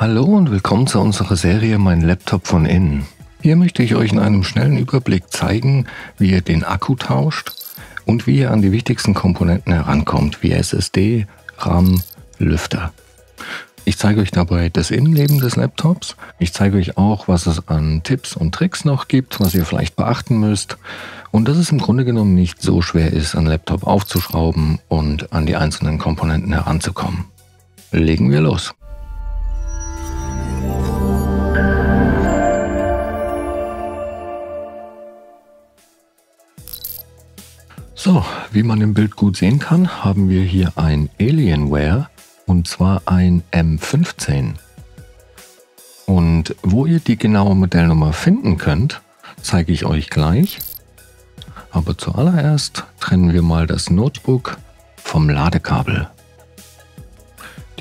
Hallo und willkommen zu unserer Serie Mein Laptop von innen. Hier möchte ich euch in einem schnellen Überblick zeigen, wie ihr den Akku tauscht und wie ihr an die wichtigsten Komponenten herankommt, wie SSD, RAM, Lüfter. Ich zeige euch dabei das Innenleben des Laptops. Ich zeige euch auch, was es an Tipps und Tricks noch gibt, was ihr vielleicht beachten müsst. Und dass es im Grunde genommen nicht so schwer ist, einen Laptop aufzuschrauben und an die einzelnen Komponenten heranzukommen. Legen wir los. So, wie man im Bild gut sehen kann, haben wir hier ein Alienware, und zwar ein M15. Und wo ihr die genaue Modellnummer finden könnt, zeige ich euch gleich. Aber zuallererst trennen wir mal das Notebook vom Ladekabel.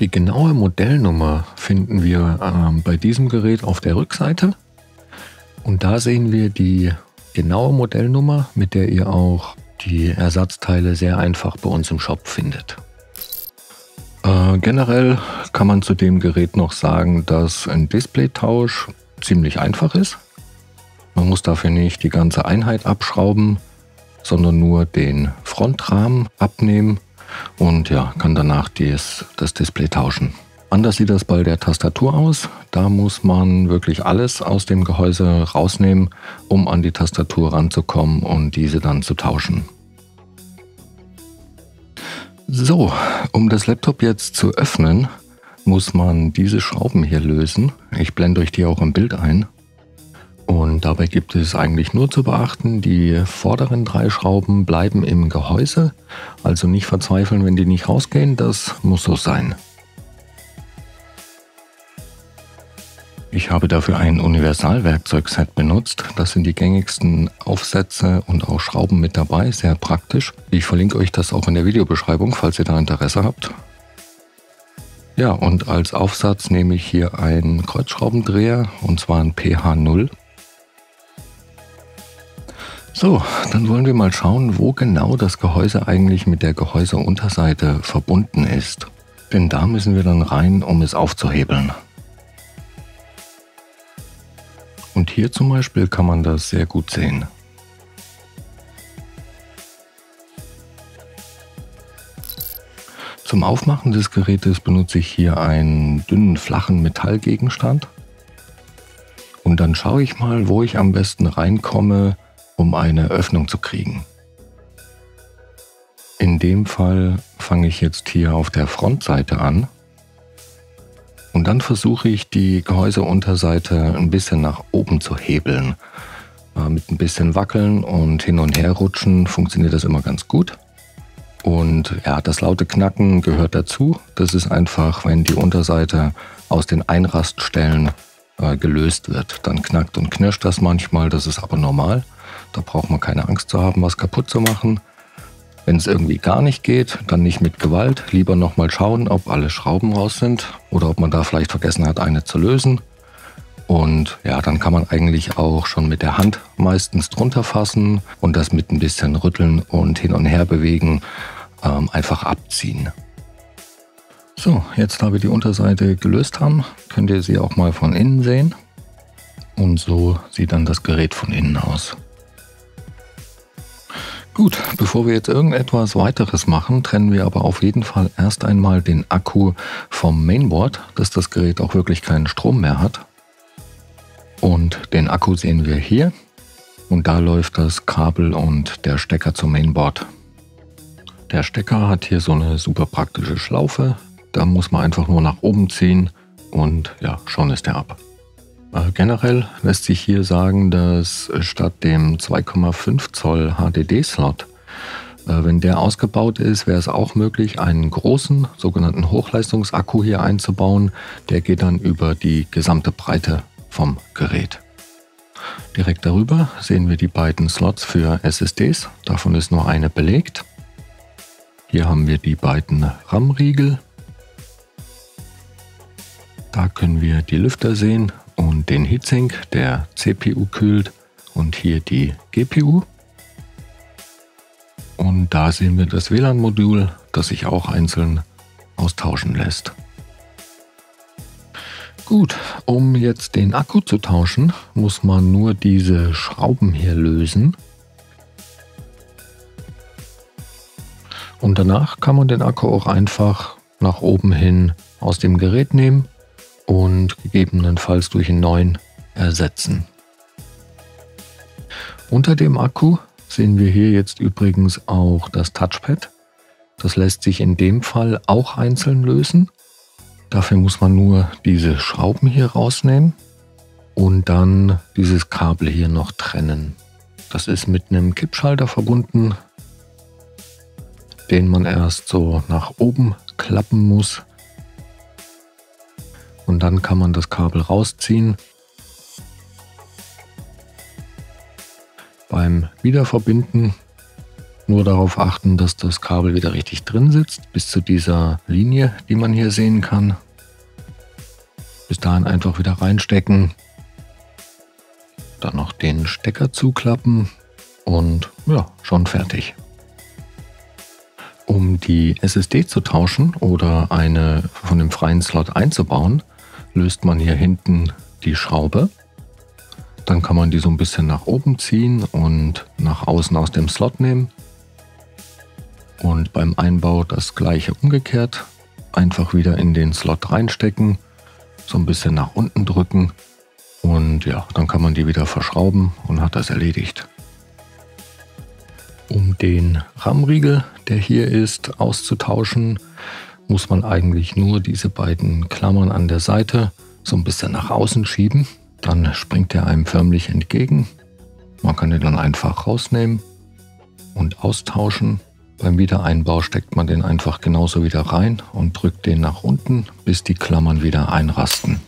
Die genaue Modellnummer finden wir bei diesem Gerät auf der Rückseite. Und da sehen wir die genaue Modellnummer, mit der ihr auch die Ersatzteile sehr einfach bei uns im Shop findet. Generell kann man zu dem Gerät noch sagen, dass ein Displaytausch ziemlich einfach ist. Man muss dafür nicht die ganze Einheit abschrauben, sondern nur den Frontrahmen abnehmen und ja, kann danach das Display tauschen. Anders sieht das bei der Tastatur aus. Da muss man wirklich alles aus dem Gehäuse rausnehmen, um an die Tastatur ranzukommen und diese dann zu tauschen. So, um das Laptop jetzt zu öffnen, muss man diese Schrauben hier lösen. Ich blende euch die auch im Bild ein. Und dabei gibt es eigentlich nur zu beachten, die vorderen 3 Schrauben bleiben im Gehäuse. Also nicht verzweifeln, wenn die nicht rausgehen, das muss so sein. Ich habe dafür ein Universalwerkzeugset benutzt. Das sind die gängigsten Aufsätze und auch Schrauben mit dabei, sehr praktisch. Ich verlinke euch das auch in der Videobeschreibung, falls ihr da Interesse habt. Ja, und als Aufsatz nehme ich hier einen Kreuzschraubendreher, und zwar einen PH0. So, dann wollen wir mal schauen, wo genau das Gehäuse eigentlich mit der Gehäuseunterseite verbunden ist. Denn da müssen wir dann rein, um es aufzuhebeln. Und hier zum Beispiel kann man das sehr gut sehen. Zum Aufmachen des Gerätes benutze ich hier einen dünnen, flachen Metallgegenstand. Und dann schaue ich mal, wo ich am besten reinkomme, um eine Öffnung zu kriegen. In dem Fall fange ich jetzt hier auf der Frontseite an. Und dann versuche ich, die Gehäuseunterseite ein bisschen nach oben zu hebeln. Mit ein bisschen Wackeln und hin und her rutschen funktioniert das immer ganz gut. Und ja, das laute Knacken gehört dazu. Das ist einfach, wenn die Unterseite aus den Einraststellen gelöst wird. Dann knackt und knirscht das manchmal, das ist aber normal. Da braucht man keine Angst zu haben, was kaputt zu machen. Wenn es irgendwie gar nicht geht, dann nicht mit Gewalt. Lieber nochmal schauen, ob alle Schrauben raus sind oder ob man da vielleicht vergessen hat, eine zu lösen. Und ja, dann kann man eigentlich auch schon mit der Hand meistens drunter fassen und das mit ein bisschen rütteln und hin und her bewegen einfach abziehen. So, jetzt da wir die Unterseite gelöst haben, könnt ihr sie auch mal von innen sehen. Und so sieht dann das Gerät von innen aus. Gut, bevor wir jetzt irgendetwas weiteres machen, trennen wir aber auf jeden Fall erst einmal den Akku vom Mainboard, dass das Gerät auch wirklich keinen Strom mehr hat. Und den Akku sehen wir hier und da läuft das Kabel und der Stecker zum Mainboard. Der Stecker hat hier so eine super praktische Schlaufe, da muss man einfach nur nach oben ziehen und ja, schon ist er ab. Generell lässt sich hier sagen, dass statt dem 2,5 Zoll HDD-Slot, wenn der ausgebaut ist, wäre es auch möglich, einen großen sogenannten Hochleistungsakku hier einzubauen. Der geht dann über die gesamte Breite vom Gerät. Direkt darüber sehen wir die beiden Slots für SSDs. Davon ist nur eine belegt. Hier haben wir die beiden RAM-Riegel. Da können wir die Lüfter sehen und den Heatsink, der CPU kühlt, und hier die GPU. Und da sehen wir das WLAN-Modul, das sich auch einzeln austauschen lässt. Gut, um jetzt den Akku zu tauschen, muss man nur diese Schrauben hier lösen. Und danach kann man den Akku auch einfach nach oben hin aus dem Gerät nehmen und gegebenenfalls durch einen neuen ersetzen. Unter dem Akku sehen wir hier jetzt übrigens auch das Touchpad. Das lässt sich in dem Fall auch einzeln lösen. Dafür muss man nur diese Schrauben hier rausnehmen und dann dieses Kabel hier noch trennen. Das ist mit einem Kippschalter verbunden, den man erst so nach oben klappen muss. Und dann kann man das Kabel rausziehen. Beim Wiederverbinden nur darauf achten, dass das Kabel wieder richtig drin sitzt, bis zu dieser Linie, die man hier sehen kann. Bis dahin einfach wieder reinstecken. Dann noch den Stecker zuklappen und ja, schon fertig. Um die SSD zu tauschen oder eine von dem freien Slot einzubauen, löst man hier hinten die Schraube. Dann kann man die so ein bisschen nach oben ziehen und nach außen aus dem Slot nehmen. Und beim Einbau das gleiche umgekehrt. Einfach wieder in den Slot reinstecken, so ein bisschen nach unten drücken und ja, dann kann man die wieder verschrauben und hat das erledigt. Um den RAM-Riegel, der hier ist, auszutauschen, muss man eigentlich nur diese beiden Klammern an der Seite so ein bisschen nach außen schieben. Dann springt er einem förmlich entgegen. Man kann den dann einfach rausnehmen und austauschen. Beim Wiedereinbau steckt man den einfach genauso wieder rein und drückt den nach unten, bis die Klammern wieder einrasten.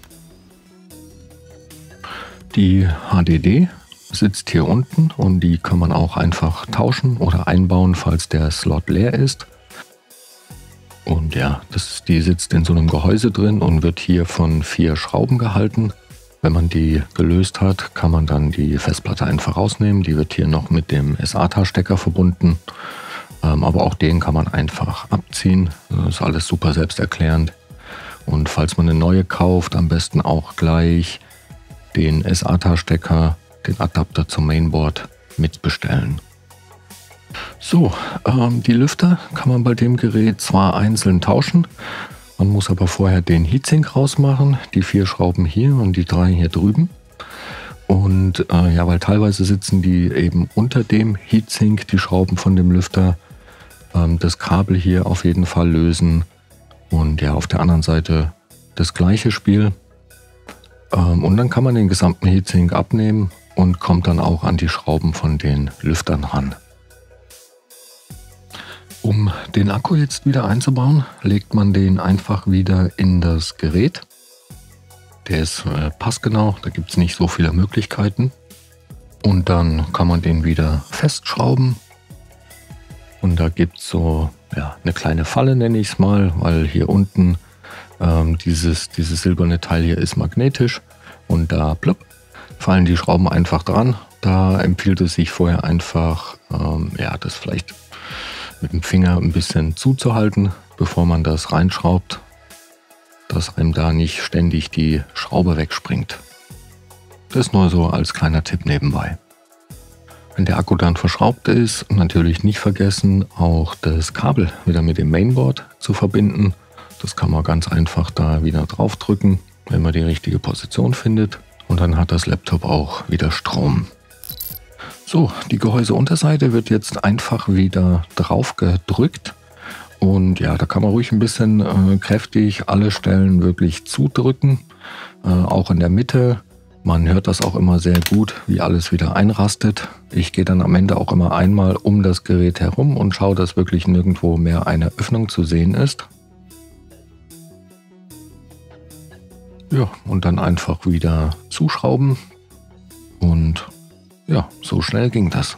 Die HDD sitzt hier unten und die kann man auch einfach tauschen oder einbauen, falls der Slot leer ist. Und ja, die sitzt in so einem Gehäuse drin und wird hier von 4 Schrauben gehalten. Wenn man die gelöst hat, kann man dann die Festplatte einfach rausnehmen. Die wird hier noch mit dem SATA-Stecker verbunden. Aber auch den kann man einfach abziehen. Das ist alles super selbsterklärend. Und falls man eine neue kauft, am besten auch gleich den SATA-Stecker, den Adapter zum Mainboard mitbestellen. So, die Lüfter kann man bei dem Gerät zwar einzeln tauschen, man muss aber vorher den Heatsink rausmachen, die 4 Schrauben hier und die 3 hier drüben. Und ja, weil teilweise sitzen die eben unter dem Heatsink, die Schrauben von dem Lüfter, das Kabel hier auf jeden Fall lösen und ja, auf der anderen Seite das gleiche Spiel. Und dann kann man den gesamten Heatsink abnehmen und kommt dann auch an die Schrauben von den Lüftern ran. Um den Akku jetzt wieder einzubauen, legt man den einfach wieder in das Gerät. Der ist passgenau, da gibt es nicht so viele Möglichkeiten. Und dann kann man den wieder festschrauben. Und da gibt es so ja, eine kleine Falle, nenne ich es mal, weil hier unten dieses silberne Teil hier ist magnetisch. Und da plopp, fallen die Schrauben einfach dran. Da empfiehlt es sich vorher einfach, ja, das vielleicht mit dem Finger ein bisschen zuzuhalten, bevor man das reinschraubt, dass einem da nicht ständig die Schraube wegspringt. Das nur so als kleiner Tipp nebenbei. Wenn der Akku dann verschraubt ist, natürlich nicht vergessen, auch das Kabel wieder mit dem Mainboard zu verbinden. Das kann man ganz einfach da wieder drauf drücken, wenn man die richtige Position findet. Und dann hat das Laptop auch wieder Strom. So, die Gehäuseunterseite wird jetzt einfach wieder drauf gedrückt. Und ja, da kann man ruhig ein bisschen kräftig alle Stellen wirklich zudrücken. Auch in der Mitte. Man hört das auch immer sehr gut, wie alles wieder einrastet. Ich gehe dann am Ende auch immer einmal um das Gerät herum und schaue, dass wirklich nirgendwo mehr eine Öffnung zu sehen ist. Ja, und dann einfach wieder zuschrauben. Und ja, so schnell ging das.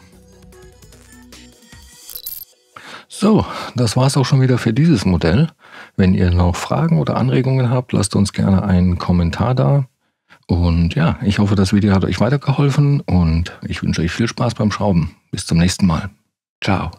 So, das war es auch schon wieder für dieses Modell. Wenn ihr noch Fragen oder Anregungen habt, lasst uns gerne einen Kommentar da. Und ja, ich hoffe, das Video hat euch weitergeholfen und ich wünsche euch viel Spaß beim Schrauben. Bis zum nächsten Mal. Ciao.